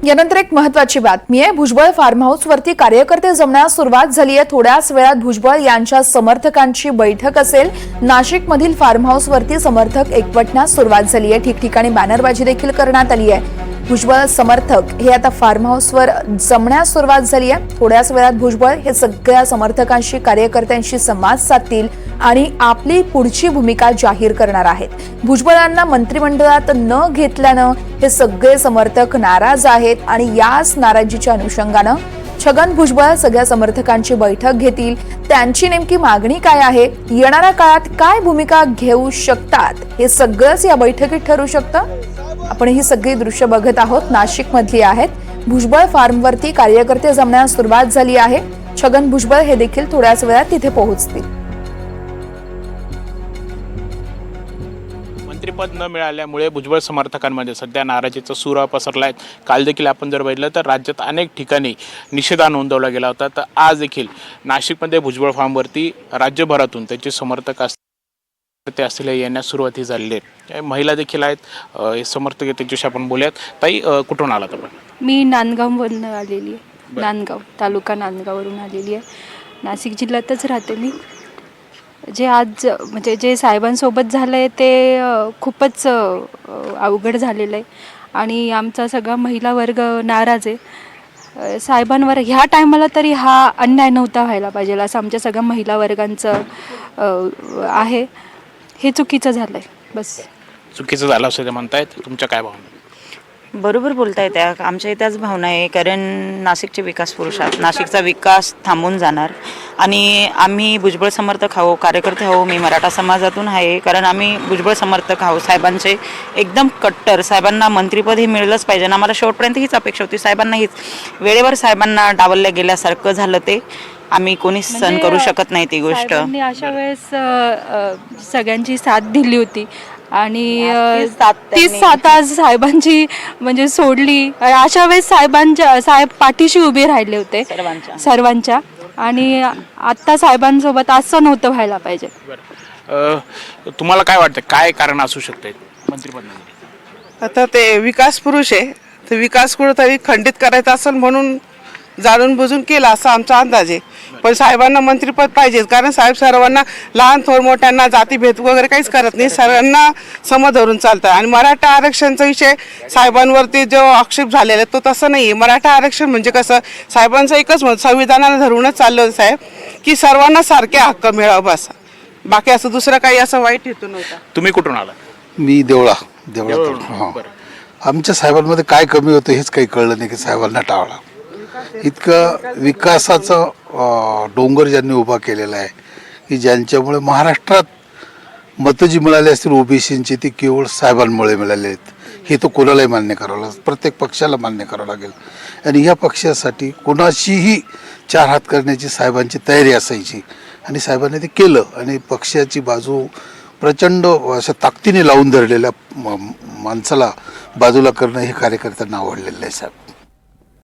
यानंतर एक महत्त्वाची बातमी आहे। भुजबळ फार्म हाऊस वरती कार्यकर्ते जमण्यास सुरुवात झाली आहे। थोड्याच वेळात भुजबळ यांच्या समर्थकांची बैठक असेल। नाशिक मधील फार्म हाऊस वरती समर्थक एकवटण्यास सुरुवात झाली आहे। ठिकठिकाणी बॅनरबाजी देखील करण्यात आली आहे। भुजबळ समर्थक हे आता फार्म हाऊसवर जमण्यास सुरुवात झाली आहे। थोड्याच वेळात भुजबळ हे सगळ्या समर्थकांशी कार्यकर्त्यांशी संवाद साधतील आणि आपली पुढची भूमिका जाहीर करणार आहेत। भुजबळांना मंत्रिमंडळात न घेतल्यानं हे सगळे समर्थक नाराज आहेत आणि याच नाराजीच्या अनुषंगानं छगन भुजबळ सगळ्या समर्थकांची बैठक घेतील। त्यांची नेमकी मागणी काय आहे, येणाऱ्या काळात काय भूमिका घेऊ शकतात, हे सगळंच या बैठकीत ठरू शकतं। आपण ही सगळी दृश्य बघत आहोत, नाशिक मधली आहेत। भुजबळ फार्मवरती कार्यकर्ते जमण्यास सुरुवात झाली आहे। छगन भुजबळ हे देखील थोड्याच वेळात तिथे पोहोचतील। मंत्रिपद न मिळाल्यामुळे भुजबळ समर्थकांमध्ये सध्या नाराजीचा सूर पसरलाय। काल देखील आपण जर बघितलं तर राज्यात अनेक ठिकाणी निषेध नोंदवला गेला होता। तर आज देखील नाशिकमध्ये भुजबळ फार्मवरती राज्यभरातून त्याचे समर्थक असतील येण्यास सुरुवात झालेली आहे। महिला देखील आहेत, हे समर्थक आहेत, त्यांच्याशी आपण बोलूयात। ताई, कुठून आलात आपण? मी नांदगाववरून आलेली आहे। नांदगाव तालुका नांदगाववरून आलेली आहे। नाशिक जिल्ह्यातच राहते मी। जे आज म्हणजे जे साहेबांसोबत झालं आहे ते खूपच अवघड झालेलं आहे आणि आमचा सगळा महिला वर्ग नाराज आहे। साहेबांवर ह्या टायमाला तरी हा अन्याय नव्हता व्हायला पाहिजे असं आमच्या सगळ्या महिला वर्गांचं आहे। हे चुकीचं झालं आहे, बस। चुकीचं झालं असं ते म्हणतायत, तुमच्या काय भावना? बरोबर बोलताय त्या, आमच्या त्याच भावना आहे। कारण नाशिकचे विकास पुरुष आहेत, नाशिकचा विकास थांबून जाणार आणि आम्ही भुजबळ समर्थक आहो, कार्यकर्ते आहो। मी मराठा समाजातून आहे, कारण आम्ही भुजबळ समर्थक आहो, साहेबांचे एकदम कट्टर। साहेबांना मंत्रिपद हे मिळलंच पाहिजे ना, आम्हाला शेवटपर्यंत हीच अपेक्षा होती। साहेबांना हीच वेळेवर साहेबांना डावलल्या गेल्यासारखं झालं, ते आम्ही कोणीच सहन करू शकत नाही ती गोष्ट। अशा वेळेस सगळ्यांची साथ दिली होती आणि तीच साथ आज साहेबांची म्हणजे सोडली। अशा वेळेस साहेब पाठीशी उभे राहिले होते सर्वांच्या आणि आता साहेबांसोबत असं नव्हतं व्हायला पाहिजे। तुम्हाला काय वाटतं, काय कारण असू शकते मंत्रिपद? आता ते विकास पुरुष आहे, ते विकास कुठेतरी खंडित करायचा असेल म्हणून जाणून बुजून केला असा आमचा अंदाज आहे। पण साहेबांना मंत्रिपद पाहिजे, कारण साहेब सर्वांना, लहान थोर मोठ्यांना जातीभेद वगैरे काहीच करत नाही, सर्वांना सम धरून चालतं। आणि मराठा आरक्षणचा विषय साहेबांवरती जो आक्षेप झालेला आहे तो तसं नाही आहे। मराठा आरक्षण म्हणजे कसं, साहेबांचं एकच मत, संविधानाला धरूनच चाललं साहेब, की सर्वांना सारखे हक्क मिळावं बस, बाकी असं दुसरं काही असं वाईट हेतू नव्हता। तुम्ही कुठून आला? मी देवळा हां। आमच्या साहेबांमध्ये काय कमी होतं हेच काही कळलं नाही की साहेबांना टाळला। इतकं विकासाचं डोंगर ज्यांनी उभा केलेला आहे की ज्यांच्यामुळे महाराष्ट्रात मतं जी मिळाली असतील ओबीसींची ती केवळ साहेबांमुळे मिळाले आहेत, हे तो कोणालाही मान्य करावं लागेल, प्रत्येक पक्षाला मान्य करावं लागेल। आणि या पक्षासाठी कोणाशीही चार हात करण्याची साहेबांची तयारी असायची आणि साहेबांनी ते केलं आणि पक्षाची बाजू प्रचंड अशा ताकदीने लावून धरलेल्या माणसाला बाजूला करणं हे कार्यकर्त्यांना आवडलेलं आहे साहेब।